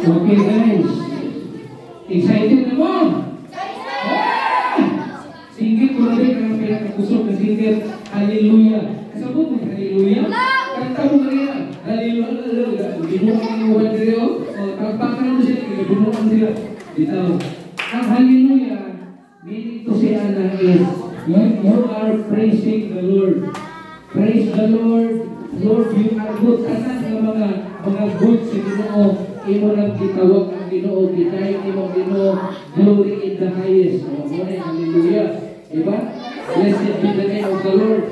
Okay guys, excited na mo? Singgit ko na rin ang pinakakusok na singgit, Hallelujah. Kasabot mo, Hallelujah? Kanta mo kanina, Hallelujah. Binukan mo ba nila o? Kalpakan mo sila, binukan sila. Dito, ang Hallelujah, meaning to say Ana is, you are praising the Lord. Praise the Lord. Lord, you are good. Anak ng mga good sa Ginoo. Imo lang gitawag ang Ginoo. Gitayin mo Ginoo. Glory in the highest. Hallelujah. Diba? Blessed be the name of the Lord.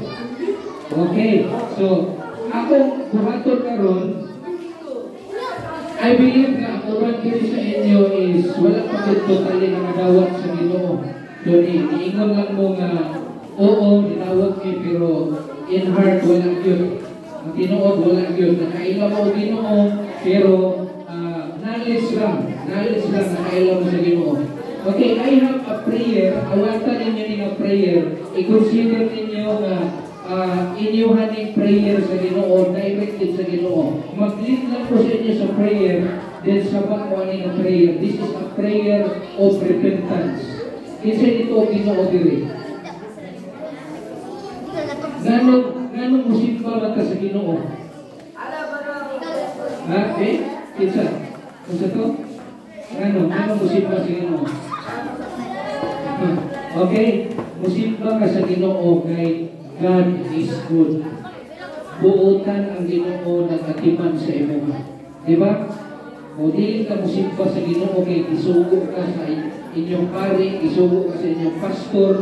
Okay. So, ako buhaton karon, I believe na ang uban dito sa inyo is wala pa din totally na madawat sa Ginoo. Yun, iingon lang mo nga, oo, dinawag kayo, pero in heart, wala yun. Ang Ginoo, wala yun. Nakailan mo Ginoo, pero knowledge lang, nakailan mo sa Ginoo. Okay, I have a prayer. Awatan ninyo ng prayer. I-consider ninyo na inyuhan ng prayer sa Ginoo, directed sa Ginoo. Mag-lead lang po sa inyo sa prayer, then sabat mo ng prayer. This is a prayer of repentance. Kinsa ito Ginoo diri. Ganong musimba man ka sa Ginoo? Ha? Kinsa? Kinsa to? Ganong musimba sa Ginoo? Okay, musimba ka sa Ginoo kay God is good. Buotan ang Ginoo nagatiman sa imo. Diba? O di ka musimba sa Ginoo kay isugo ka sa inyong pari, isugo ka sa inyong pastor,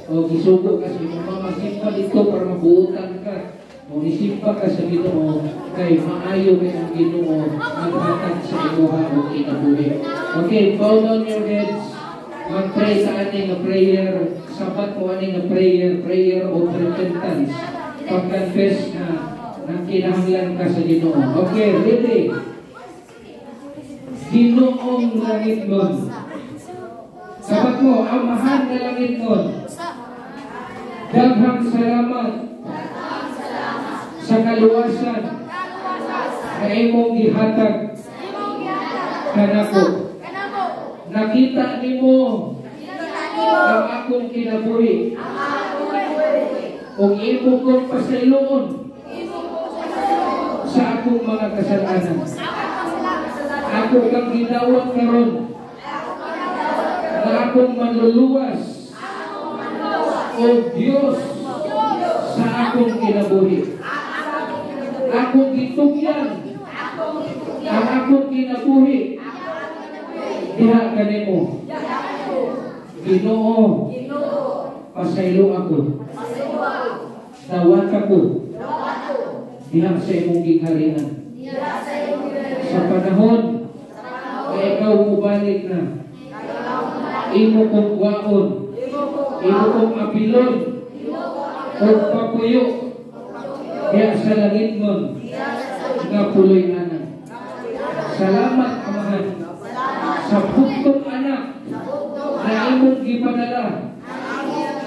o isugo ka sa inyong mama. Simpa dito para mabuotan ka. O nisimpa ka sa Ginoo kay maayo kay ang Ginoo maghatag sa imuha o kinabuhi. Okay, bow down your heads. Mag-pray sa ating prayer. Sabat mo aning prayer of repentance. Pag-confess na kinahanglan ka sa Ginoo. Okay, ready? Ginoong langit nun. Sabat mo, amahan na langit nun. Daghang salamat sa kaluwasan na imong gihatag kanako. Nakita nimo ang akong kinabuhi. Kung imo kong pasayloon sa akong mga kasalanan. Ako kang ginawag karon na akong manluluwas o Diyos sa akong kinabuhi. Akong gitugyan ang akong kinabuhi. Diha kanimo. Ginoo, pasaylo ako. Dawat ako. Diha sa imong gigharian. Sa panahon na ikaw mubalik na, imo kong waon, imo kong apilon, o papuyo, diha sa langit nun, nga puloy anak. Salamat, Amahan, sa bugtong anak na imong gipadala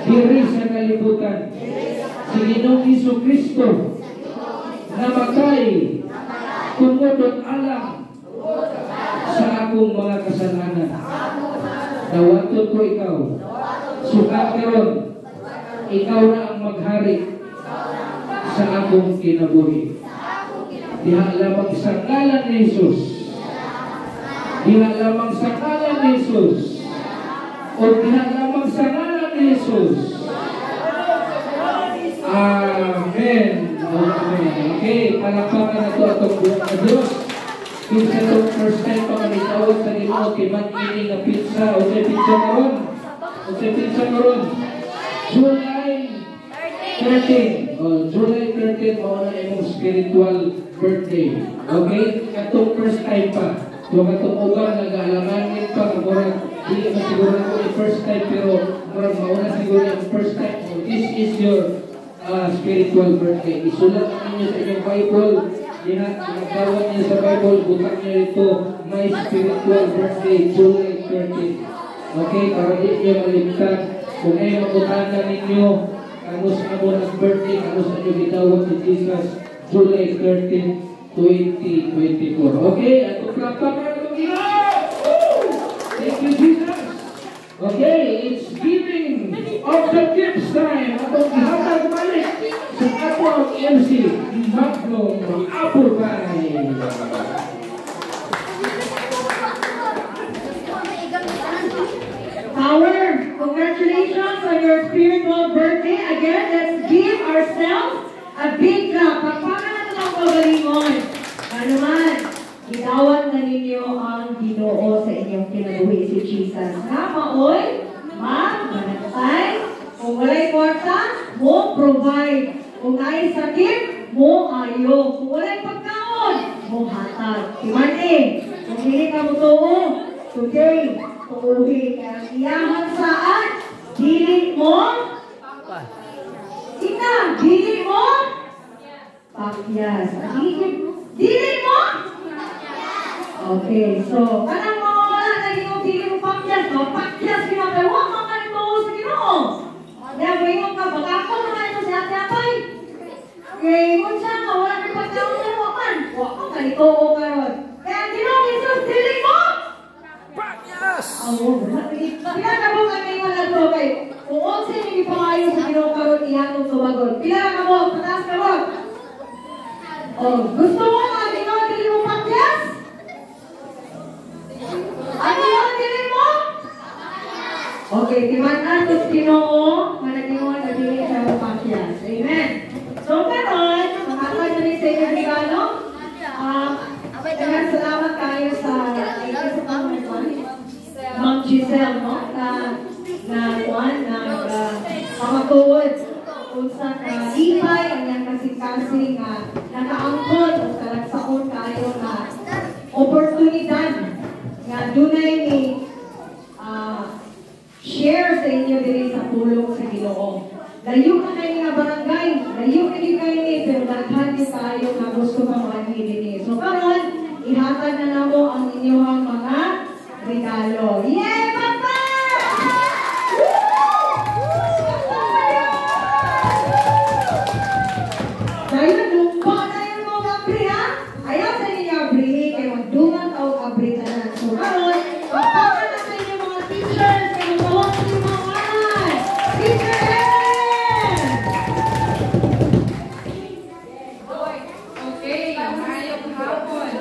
diri sa kalibutan. Si Ginoong Jesucristo namatay tungod ang alam sa akong mga kasalanan. Dawaton ko ikaw. Sukat karon, ikaw na ang maghari sa akong kinabuhi. Diha lamang sa ngalan ni Jesus. Diha lamang sa ngalan ni Jesus. O diha lamang sa ngalan ni Jesus. Amen. Amen. Okay, palakpakan na ito atong buong na Diyos. Pinsa itong first time pa kami tawag sa Ginoo kay mag-ining na pizza. O sa pizza karon. O sa pizza karon. July 13. July 13 mo na imong spiritual birthday. Okay? Itong first time pa. So katong uban nag-aalanganin pa. Hindi mo siguro na yung first time pero mauna siguro yung first time. So this is your spiritual birthday. Isulat ninyo sa inyong Bible. Nagkawan niyo sa Bible. Butak niyo ito. My spiritual birthday, July 13. Okay? Para di niyo malimtan. Kung ngayon mabutanan ninyo, kano sa mo ng birthday, kano sa inyo gitawag si Jesus, July 13. 2024. Okay, atong plakpakan atong Ginoo. Thank you, Jesus. Okay, it's giving of the gifts time. Atong ihatag balik sa atong MC Magno Apple Pie. Power, congratulations on your spiritual birthday. Again, let's give ourselves a big clap. Pagpakan natin ang pagalingon. Ano man, itawag na ninyo ang Ginoo sa inyong kinabuhi si Jesus. Na maoy, manatay. Kung walay kwarta, mo provide. Kung ay sakit, mo ayo. Kung walay pagkaon, mo hatag. Kimani, kung hindi ka mo tuo, today, tuuhi ka. Iyahan saan? Dili mo? Ina, dili mo? Pakyas. Dili mo? Okay, so, kanang mo wala na ginong dili mo pakyas, no? Pakyas kinakay, huwag mga kanito sa Ginoo. Kaya, buhingon ka, baka ako naman ito si Ate Apay. Okay, kung siya nga, wala na pagkaon na mo man. Huwag ka kanito o karon. Kaya, Ginoo, Jesus, dili mo? Pakyas! Pila na mo kami wala to kay kung onse ni pangayo sa Ginoo karon ihatong tubagon. Pila na mo, pataas ka mo. Oh, gusto mo nga Ginoo dili mo pakyas? Ano yung dili mo? Okay, timan-an to Ginoo, managingon na dili siya mo pakyas. Amen. So karon, makakad na sa inyo regalo. Salamat kayo sa Ma'am Giselle, no? Pamatuod kung sa ibay, ang yan kasing-kasing nakaangkot o talagsaon kayo na oportunidad nga dunay ni share sa inyo din sa tulong sa Ginoo. Layo ka kayo nga barangay, layo ka kayo ni, pero daghan din tayo nga gusto ka makahili ni. So karon, ihatag na namo ang inyong mga regalo. Yay, Papa! Dahil nagumpa na yung mga abri, ha? Ayaw sa inyo abri, kaya magdungan tao abri na lang. So karon, pagpapa na sa inyo mga teachers, kaya magtawag sa inyo mga kanan. Teacher Ellen! Okay, ayong hapon.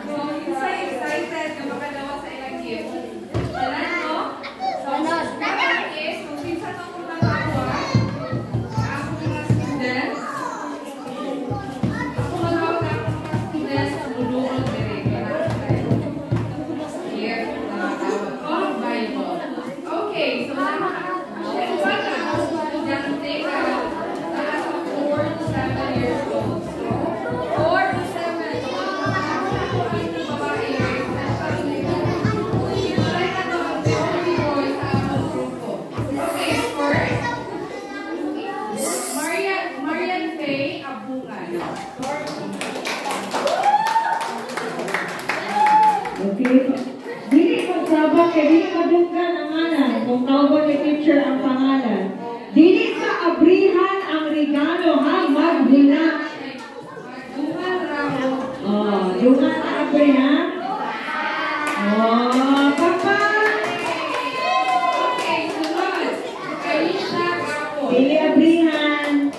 So, excited na makalawa sa ilang gift. Alam mo? So, dapat is, kung sinsa itong kumagawa, ako mga students, ako magawag na ako mga students sa bulungan here, of Bible. Okay, so share ba na? Estudyante ka, taas of 4 to 7 years old. 4 to 7. Babae, especially. Try na to, the only boy sa among grupo. Okay, first, Marian Faye Abungan. Okay. Dili magsabak kay dili madunggan ang ngalan kung tawag ni teacher ang pangalan. Dili sa abrihan ang regalo ha, maghina. Bungan Ramo. Oh, dungan sa abri ha. Oh, papa. Okay, sunod. Kaisha Gapo. Dili abrihan.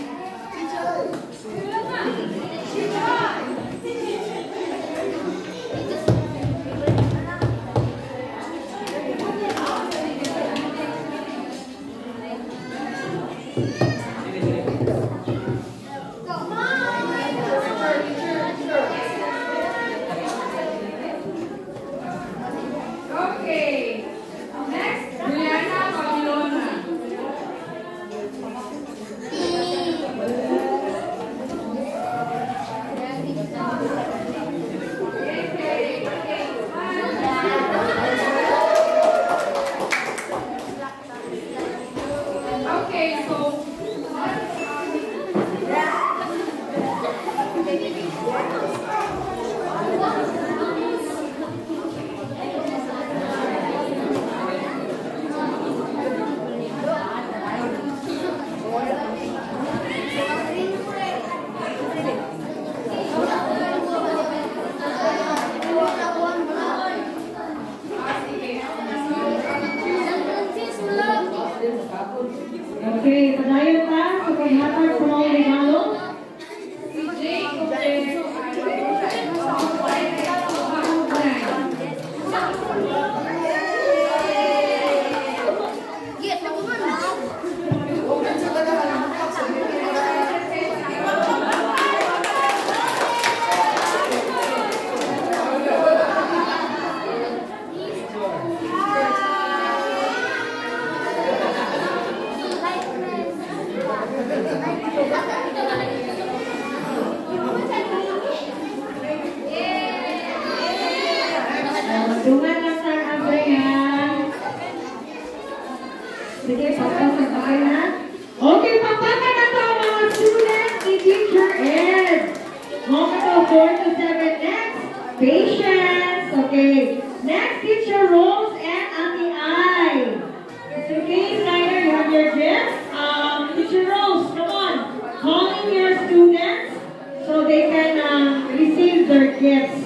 mga regalo? Dungan lang sa Andrea. Sige, papasok na kayo na. Okay, papasok na ito mga students ni Teacher Ed. Mga ito, 4 to 7 next. Patience. Okay. Next, Teacher Rose and Ate Ai. Okay, Snyder, you have your gifts. Teacher Rose, come on. Calling your students so they can receive their gifts.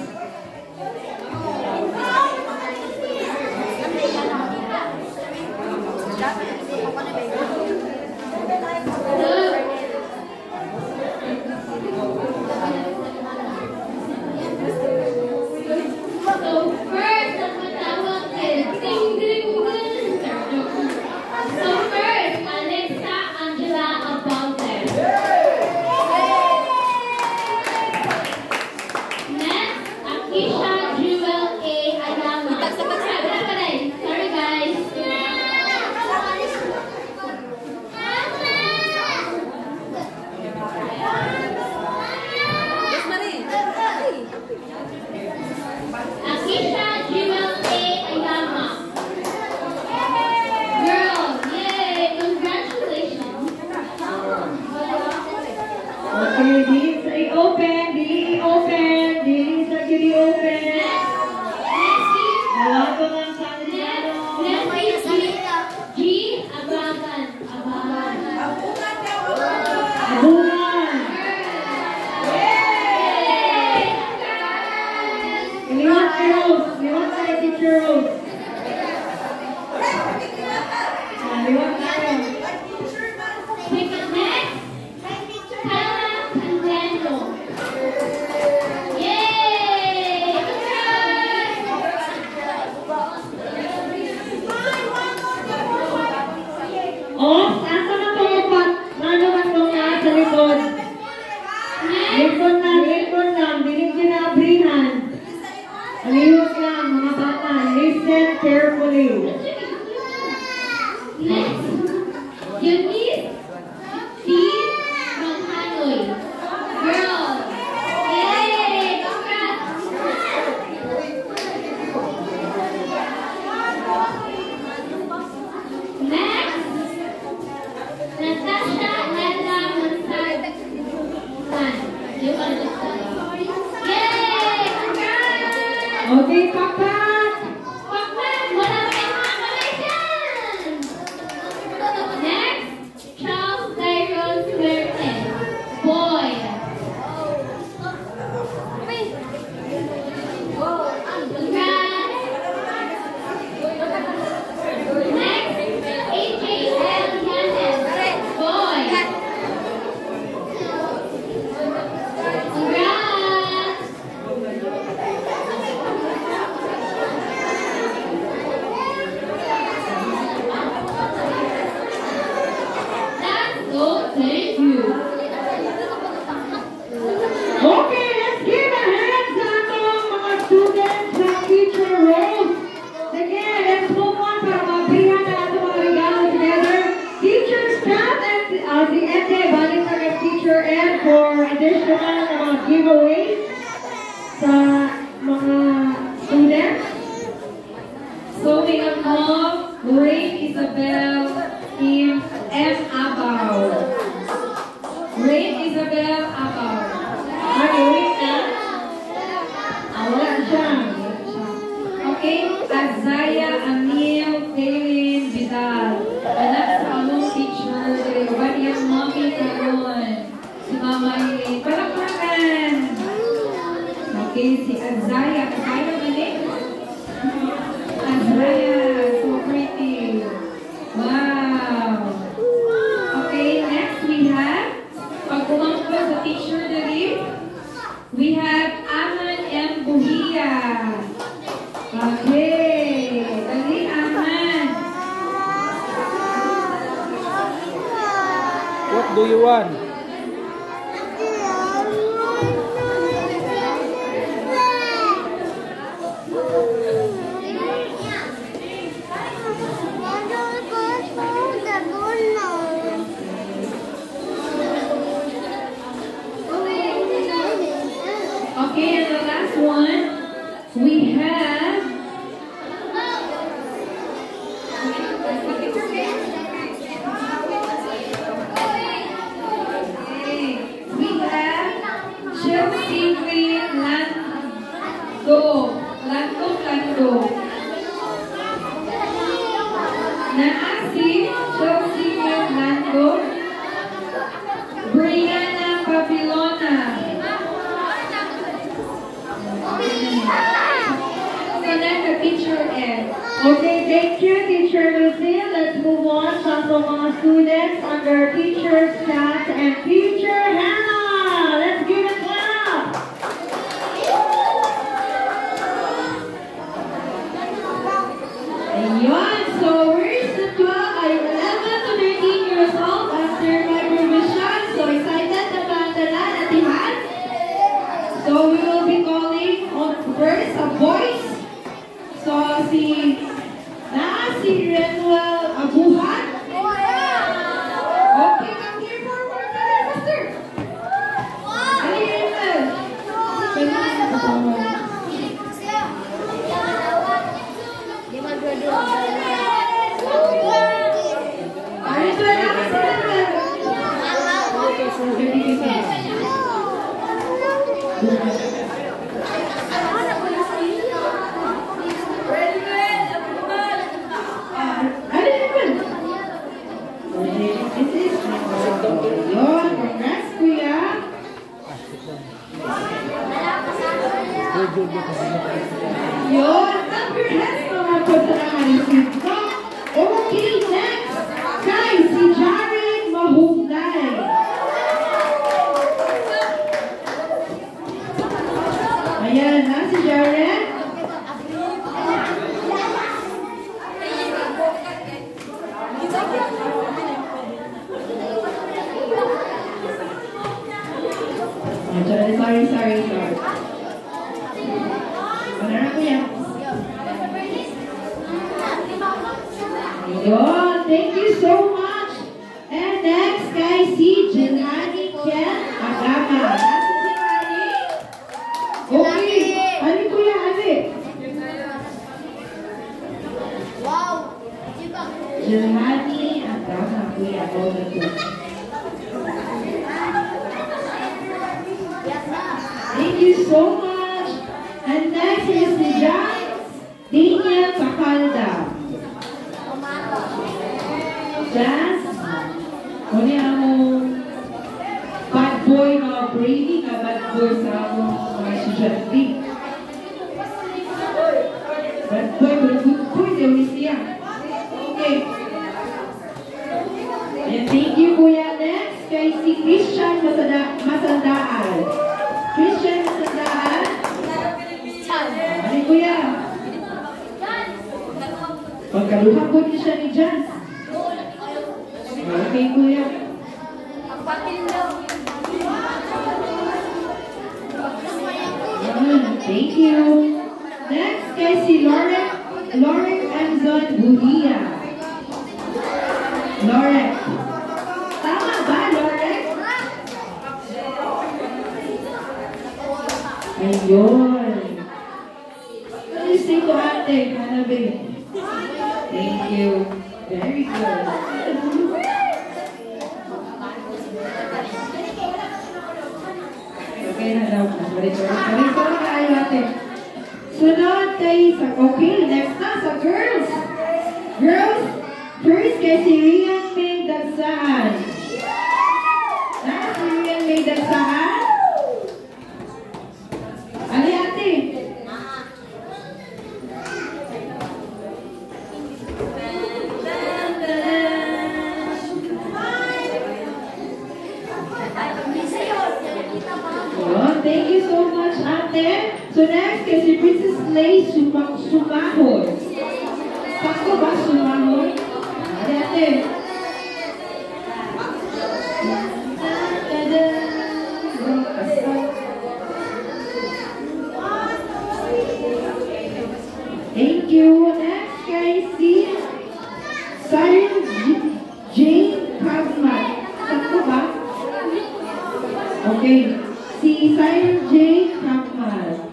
Okay, Pakpak! Pakpak! Wala kayong mga kamay dyan! Next, Charles Tyrone Huerten. Boy. Next, AJ Hernandez. Boy. Thank you. Okay, let's give a hand sa atong mga students sa Teacher Rose. Again, let's move on para mabrihan na atong mga regalo together. Teacher staff and si Ete, balik na kay Teacher Ed for additional na mga giveaways sa mga students. So we have Mom, Lorraine Isabel, Kim, M. Abaw. Rain Isabel Abaw. Okay, wait na. Wala siya. Okay, Azaya Amil Kaylin Vidal. Anak sa among teacher. What yung mommy karon? Si Mama Eileen. Palakpakan. Okay, si Azaya. Azaya balik? Azaya. So pretty. Wow. Okay, next we have Yuan. Okay, and the last one, we have Chelsea Green Lando. Naasi Chelsea Green Lando. Brianna Babilona. So then the teacher is. Okay, thank you, Teacher Lucy. Let's move on. Some from mga students under Teacher's Chat and Teacher Hannah. Let's give it clap. Ayun. So where's the 11 to 13 years old after my revision? So excited na ba ang dala natin? So we will be calling on first a voice. So si Renwell Abuhan. Okay, come here forward, Master. Ali Renwell. Yun, congrats naman po sa nakareceive ko. Okay, next, kay si Jared Mahugnay. Ayan na si Jared. Sorry. Thank you so much. And next, guys, si Jelani Ken Agama. Okay. Ano kuya, ano? Wow. Jelani Agama, kuya. Thank you so much. And next is si Daniel Pacalda. Jazz, kung ako bad boy, mga Brady, na bad boy sa akong mga estudyante. Bad boy, good boy, dewi siya. Okay. And thank you, kuya. Next, kay si Christian Masandaan. Christian Masandaan. Ano, kuya? Pagkaluhan ko niya siya ni Jazz. Okay, kuya. Thank you. Next, kay si Lauren Anzon Budia. Lauren. Tama ba, Lauren? Ayun. Please say to ate, Hanabe. Thank you. Very good. Okay na daw. Balik tayo natin. Sunod kay sa... Okay, next na sa girls. Girls, first kay si Rian May Dagsahan. Si Rian May Dagsahan. Ali ate. Thank you so much, ate. So next, kasi Princess Lay Sumahon. Sakto ba Sumahon? Ate. Okay. Si Siren J. Kamal.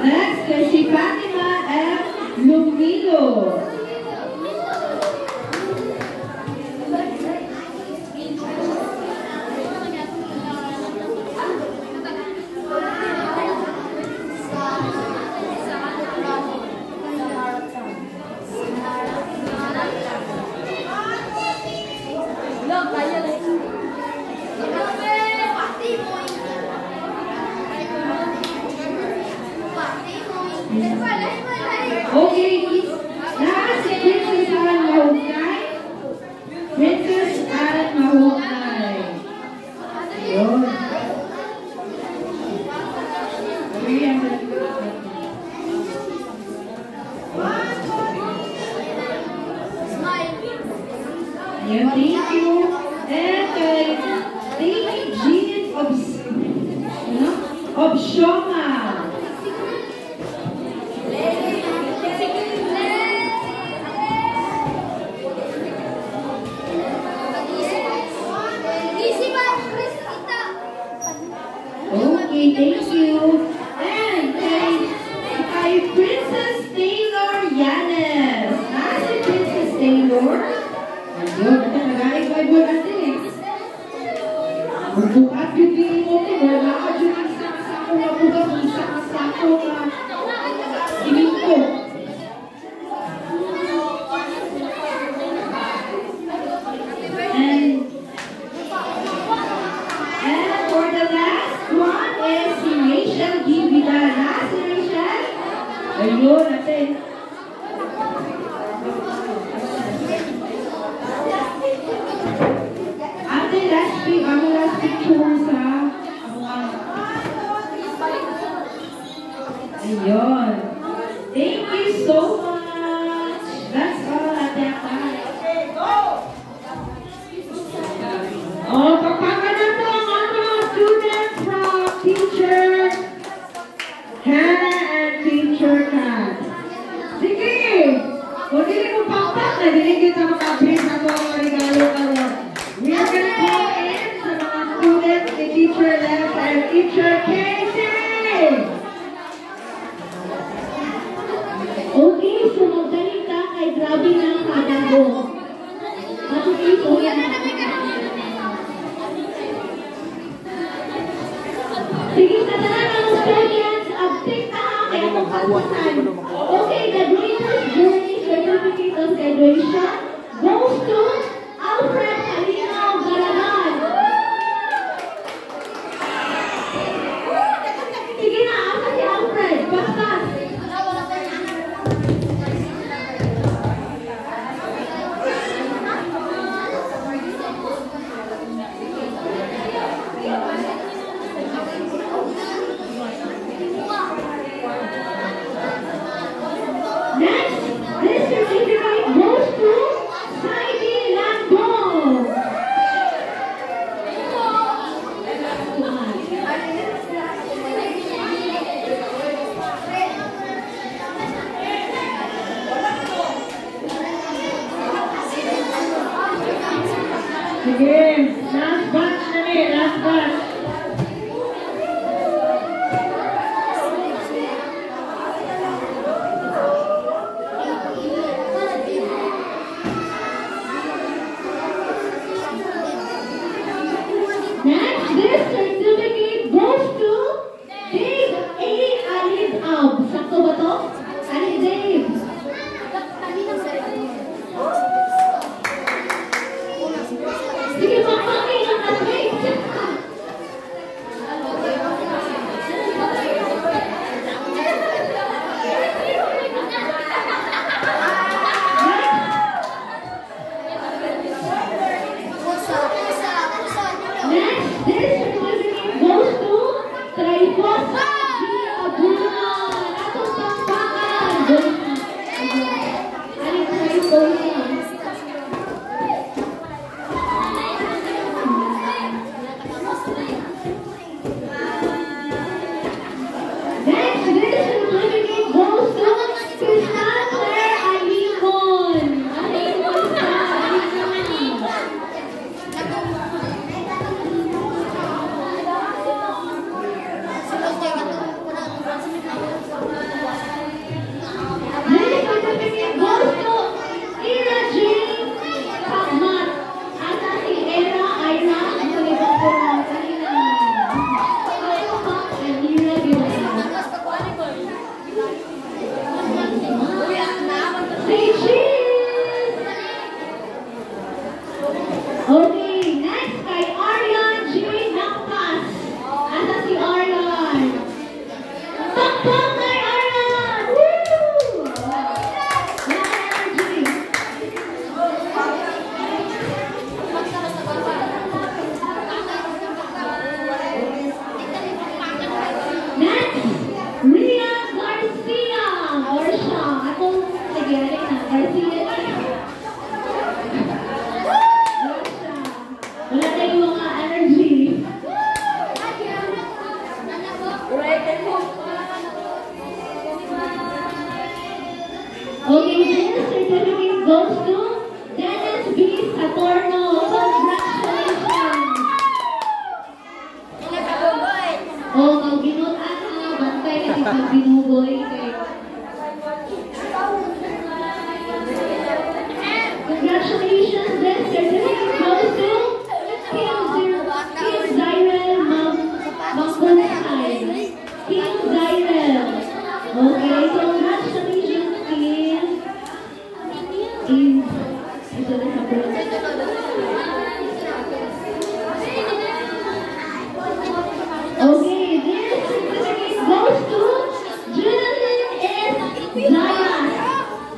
Next is si Fatima F. Lumilo. Okay, last si Princess Aran Mahukay. Princess Aran Mahukay. Yun. 300. Ayan, thank you. And thank you, Jean of Shoma. Okay, thank you. And kay Princess Taylor Yanes. Si Princess Taylor. Ayun, ito nagaling by Boy natin. Kung bukat yung pili mo, wala ka dyan ang sako na bukas, ang sako na iminto. And for the last one is si Rachel G. Vidal. Si Rachel. Ayun, natin. Ate, last picture sa ayun. Thank you so much. That's all, Ate Aka. Oh, kapaka na to ang mga students from Teacher Hannah and Teacher Kat. Sige! Kung hindi mo papak, nadinig kita makabring sa mga regalo karon. We are going to call in sa mga students ni Teacher Les and Teacher Casey! Okay, so magaling ka kay grabe na ang kadago. Matututo yan. Sige, sa tanan ng students, update na kaya magpapasan. Okay, the greatest journey certificate of graduation goes to Alfred Halinaw Garagan. Sige na, asa si Alfred? Bastas. Next, this certificate goes to Saidi Landon. Sige, last batch na rin, last batch. Next, this certificate goes to Dave A. Alib-Ab. Sakto ba to? Ali Dave. Sige, mapakay ang atrate. Next, this certificate goes to Trifosa G. Abuno. Atong pangpaka This certificate goes to Ira Jane Pagmat. Asa si Era Ira ang salibang ko ng kanina. And Ira Gilbert. Say cheese! Okay, next kay Arian J. Nakpas. Asa si Arian? Pakpak kay Arian! Woo! Energy! Next, Ria Garcia. Or siya. Atong nagyari na. Garcia niya. Wala tayong mga energy. Okay, this certificate goes to Dennis B. Satorno. Congratulations! Oh, magbinutan ha. Bantay kasi pag binugoy. Congratulations! This certificate goes to Kim Zyrel Mangkunsay. Kim Zyrel. Okay, congratulations, Kim. Ito na sa okay, this certificate goes to Jeremy S. Zayas.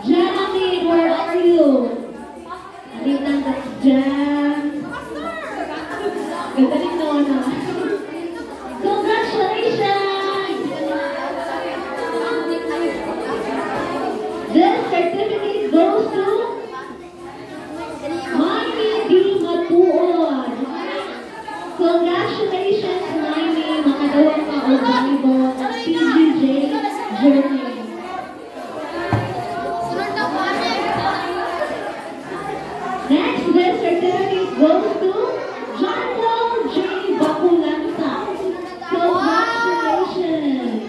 Jeremy, where are you? Alitan ka dyan. Gagaling na na. Congratulations! This certificate goes to Mami D. Matuon. Congratulations, Mami. Makadawang ka o Bible at PGJ Journey. Next, this certificate goes to John Paul J. Bakulanta. Congratulations.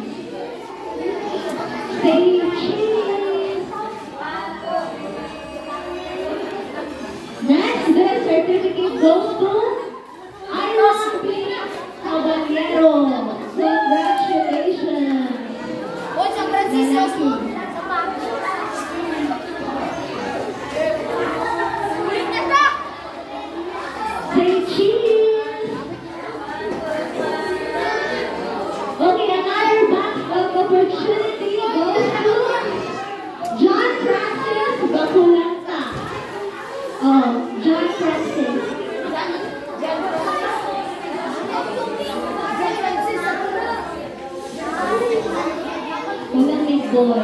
Say cheese. Next, this certificate goes to Iron P. Caballero. Congratulations. Say cheese. Okay, another box of opportunity goes to John Francis Bakulanta. Oh, John Francis. Walang big boy.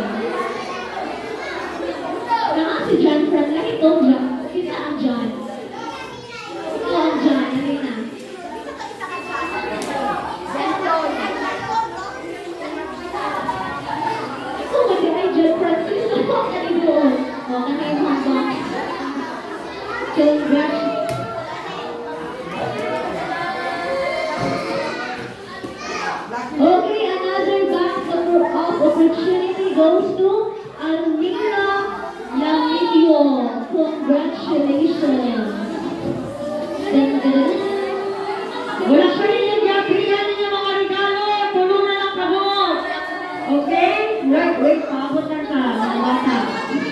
Saan si John Francis? Ito, John. Kita ang John. Ito ang John. Ano na? Ito, mag-i-ay John Francis. Ito, kanina doon. O, kanina yung hanggang. Congratulations. Okay, another box of opportunity goes to Almira Lamilio. Congratulations. Wala pa rin yung bigyan ninyo mga regalo. Tulong na lang kabot. Okay? Wait, paabot na ka. Mga bata.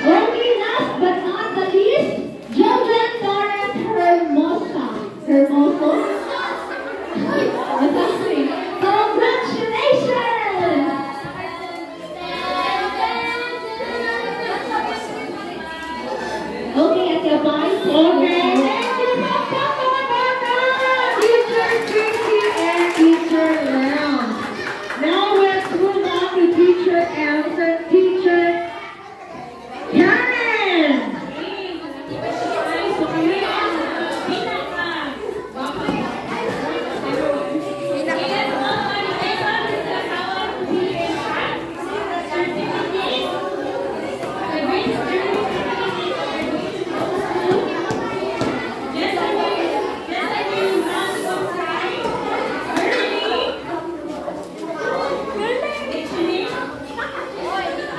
Okay, last but not the least, Joven Torres Hermosa. Hermoso? Congratulations! Okay, at your point. Okay. Teacher Tracy and Teacher Lam. Now let's move on to Teacher Anson, Teacher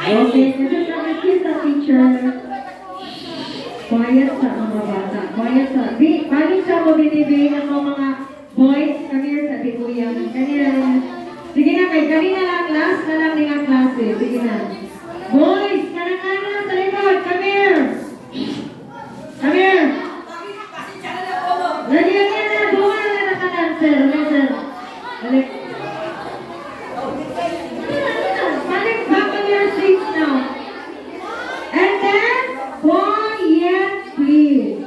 Okay, kasi kiss the teacher. Quiet sa mga bata. Quiet sa. Balik sa mo binibigay ng mga boys. Come here sa Kuya. Kanina. Sige na kay. Kanina lang. Last na lang ng klase. Sige na. Boys, kanang-kana lang sa likod. Come here. Come here. Lagi na. Buwan na lang ka na. Sir. Sir. Balik. Balik back on your seats now. And then, quiet, please.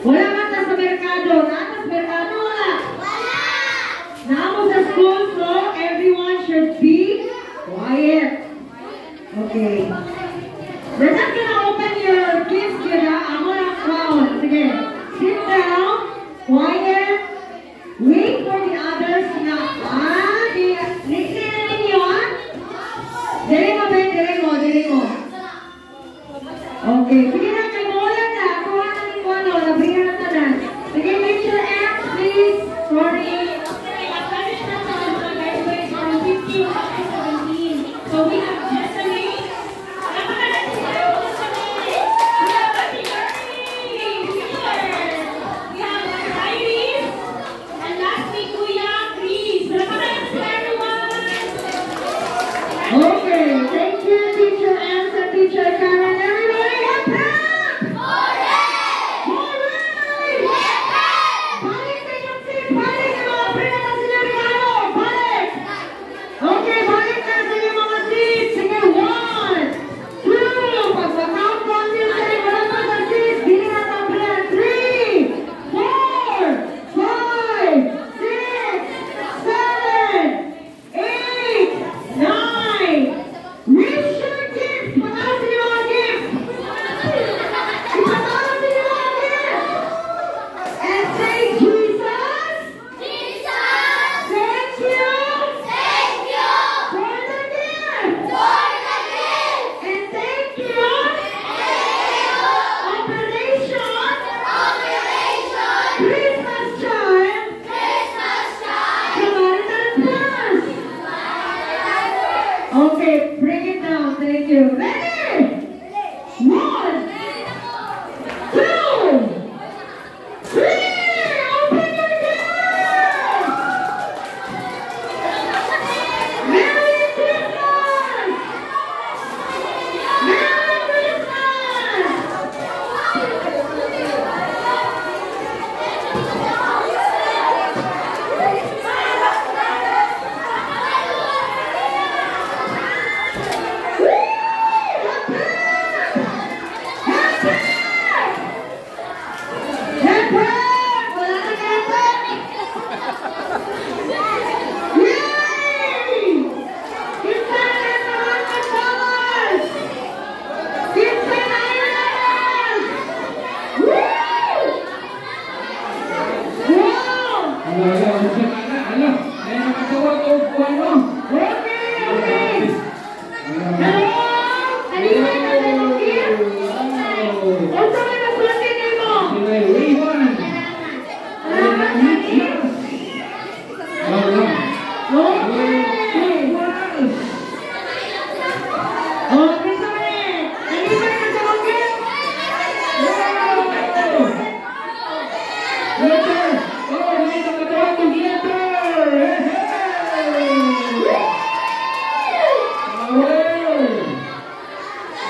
Wala ka na sa merkado. Nasa merkado, wala. Namo sa school, so everyone should be quiet. Okay. We're not gonna open your gifts yun, Amo lang crown. Sige. Sit down. Quiet. Wait for the others na. Next na ninyo, Dili mo, Ben. Dili mo. Okay. Sige na, kay Molan na. Kuha na ni Mono. Nabrihan na tanan. Sige, Teacher M, please. Sorry. So we have Jessamine. We have Iris. And lastly, Kuya Chris. Okay. Thank you, Teacher M and Teacher Karen. Everybody, hip hip! Balik sa inyong seat. Balik sa mga prena na sila regalo. Balik! Okay, balik na sa inyong mga seats. Sige, 1, 2. Pag mag-count down nyo sa inyong mga sa seats, bili na ng prena. 3, 4, 5, 6, 7, 8, 9. Raise your gifts. Pataas sa inyong mga gifts. Ipataas sa inyong mga gifts. And say, Jesus, thank you for the gift. And thank you, Operation Christmas Child, Samaritan Plus. Okay, bring it down. Thank you. Ready? 1, 2, 3. Open your gifts. Merry Christmas! Merry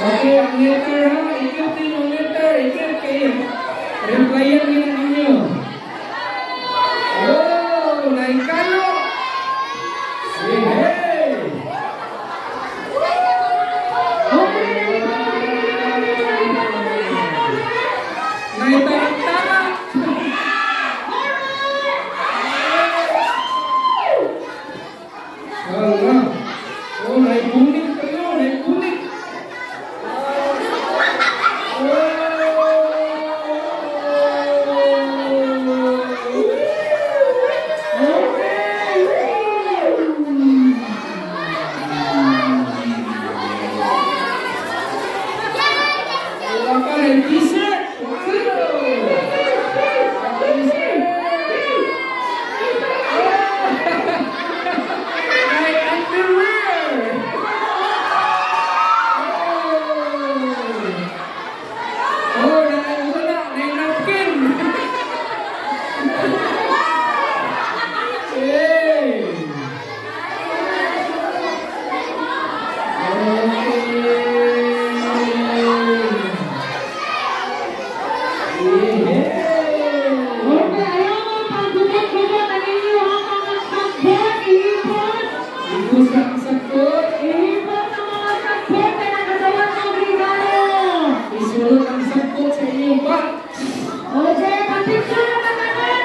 Okay, ang letter ha, ikutin ang letter, ikutin. Replyan nila ninyo. Oh, naikano. Ibusa ang sakot. Ihipot ang mga sakot na nagkatawa ng regalo. Isulot ang sakot sa iyong bag. Okay, pa-picture na naman.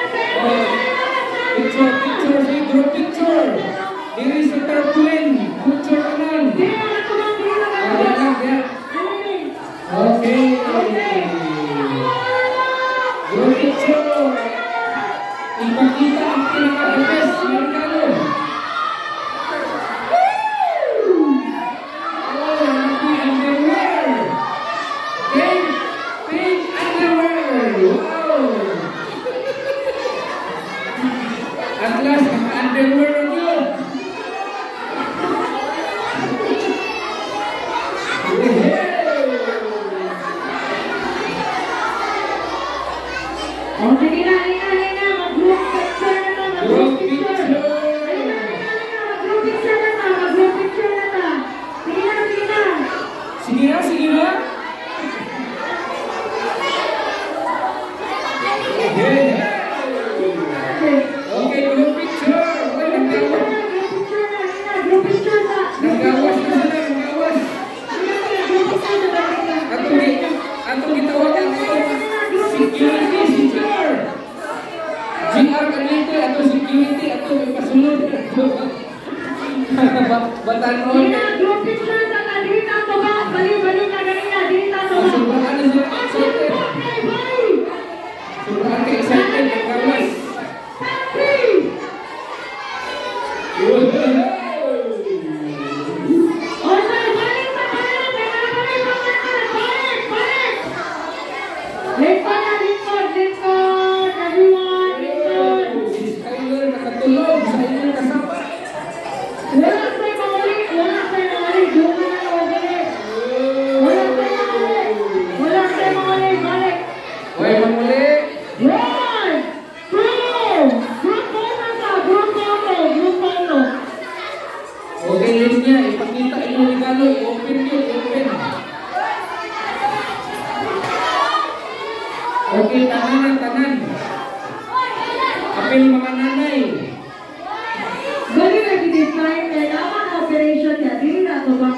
Picture, picture, group picture. Diri sa tarpaulin. Picture kanan. Ada lang, ya. Okay. Group picture. Ipakita ang pinaka-best na regalo. Atlas, underwear nyo. Oh, sige na, mag-group picture na ta, mag-group picture. Mag-group picture na ta, mag-group picture na ta. Sige na, sige na. Sige na, sige na. Okay, group picture. Okay, naggawas. Group picture na. Naggawas na sila, naggawas. Atong gitawagan ito. Security, secure. GR kanito, ato security, ato may pasunod. Batanon. Sige na, group picture na ta. Dili na to ba? Bali-bali na ganina. Dili na to ba? Sobrang ano sila excited. Sobrang excited, naggawas. Si Skyler nakatulog sa inyong kasama. Hoy, mamuli. Okay, yun niya. Ipakita inyong regalo. I-open yun, i-open. Okay, tanan, tanan. Apil mga nanay. Bali na i-define na naman ang operation niya. Dili na to ba?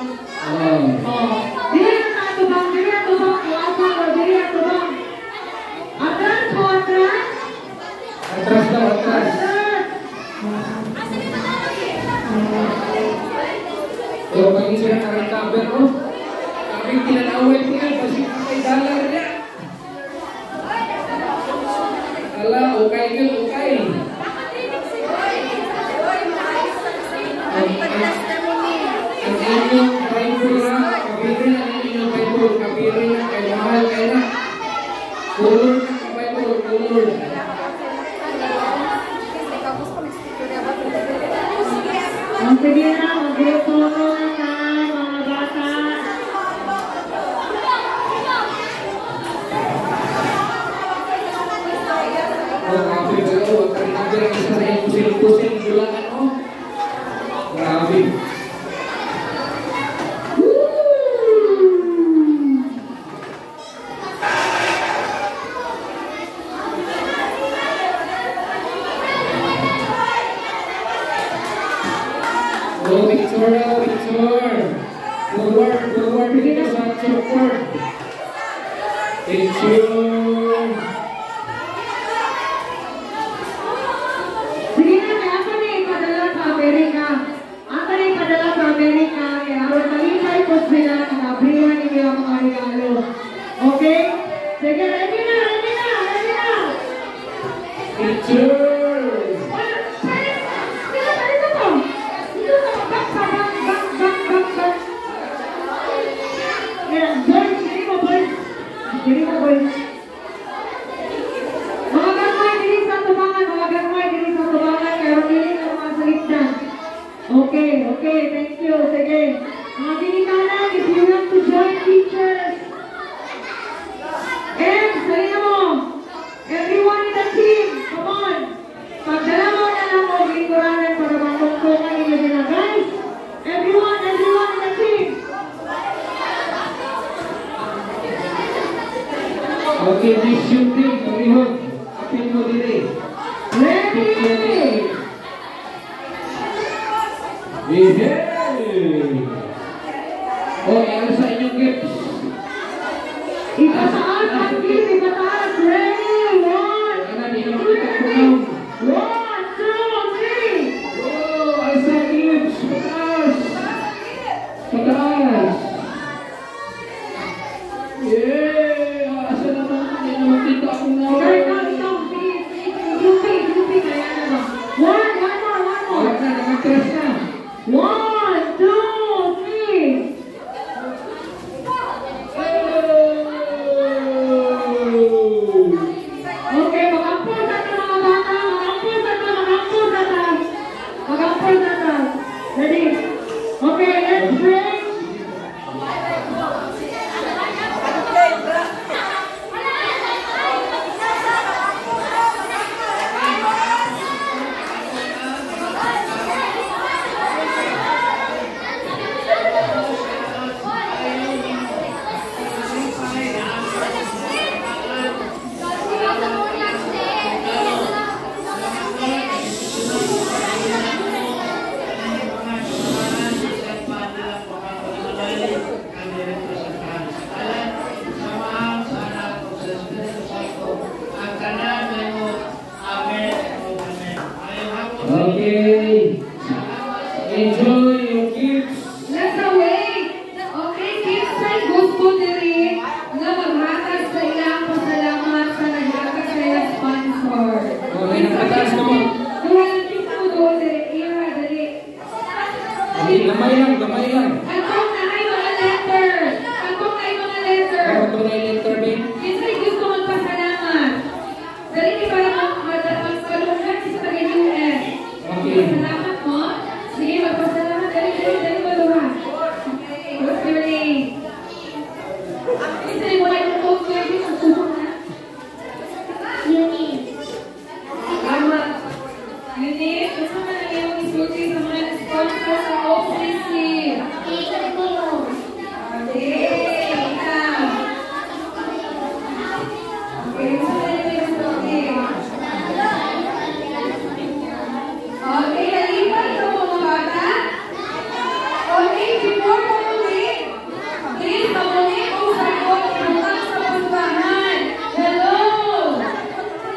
Dili na to ba? Dili na to ba? Wapa o dili na to ba? Atras o atras? Atras daw, atras. Atras! So, pag sila na-recover, no? Kapag tinanawin ko yan, kasi kay dollar niya. Ala, okay yun, okay. Ang inyong Bible na, kapirin ang inyong Bible, kapirin na, kay mahal kayo na. Kulur na ka Bible, kulur. Ang sige na, mag-grupo na mga bata. Grabe kayo, wag ka rin nabira isa na yung pusil-pusil, bulangan mo. Grabe. Oh, Victoria, Victor. Forward, forward, dito sa support. Victor. Sige na, kaya ako na ipadala sa Amerika. Ako na ipadala sa Amerika. Kaya ako talipay ko sila. Nakabrihan niyo ang mga regalo. Okay? Sige, ready na, ready na, ready na. Victor. Jadi mo boy. Mga ganway dili sa tubangan, mga ganway dili sa tubangan kaya dili na mga salikdan. Okay, okay, thank you. Sige. Mga ginikanan, if you want to join teachers. And salina mo. Everyone in the team, come on. Pagdala mo na lang mo giniguranan para matungtungan ninyo sila, guys. Everyone in the team. Okay, this shooting, palihog. Apin mo dili. Ready? Oh, ano sa inyong gifts? Ipataas ang gift, ipataas. Ready? 1, 2, 3. Oh, ano sa gifts? Pataas! Pataas! Yeah! Asa naman? Hindi naman kita ako na. Ikaw, Lupi, kaya na ba? One more. Wala na, nag-stress na. 1, 2, 3. Okay, mag-ampun na ito mga bata. Mag-ampun na ito. Ready? Okay, let's pray. Okay. Enjoy your gifts. Let's away. Okay, kids ay gusto diri na maghatag sa ilang pasalamat sa naghatag sa ilang sponsor. Okay, nagpataas naman. Duhan kita mo doon diri. Ira, diri. Gamay lang. Atong na ay mga letter. Ito na yung letter B. Kids ay gusto magpasalamat. Dali di para magsalungan sa taga-US. Okay. Salamat mo. Sige, magpasalamat. Dali mo doon. What's your name? Isa yung wala yung post ko yung susok na. Tama. Yun gusto mo na yung isuti sa mga sponsor sa OCC. Okay, nalipat ito mga bata. Okay, before mamulit, please mamulit kung sagot hanggang sa basurahan. Hello!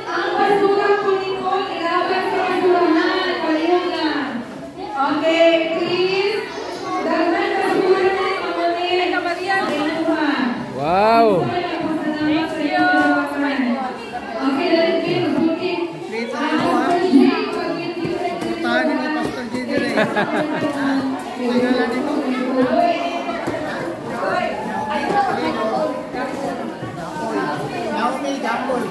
Ang basura po nito, ilaban sa basurahan. Palihog na. Okay, please. Dagdag basura na mamulit. Inuha. Wow! Thank you. Okay, let's get looking. Tahan ni Pastor J. Dire. Tinggalan nito. Naomi Gambol.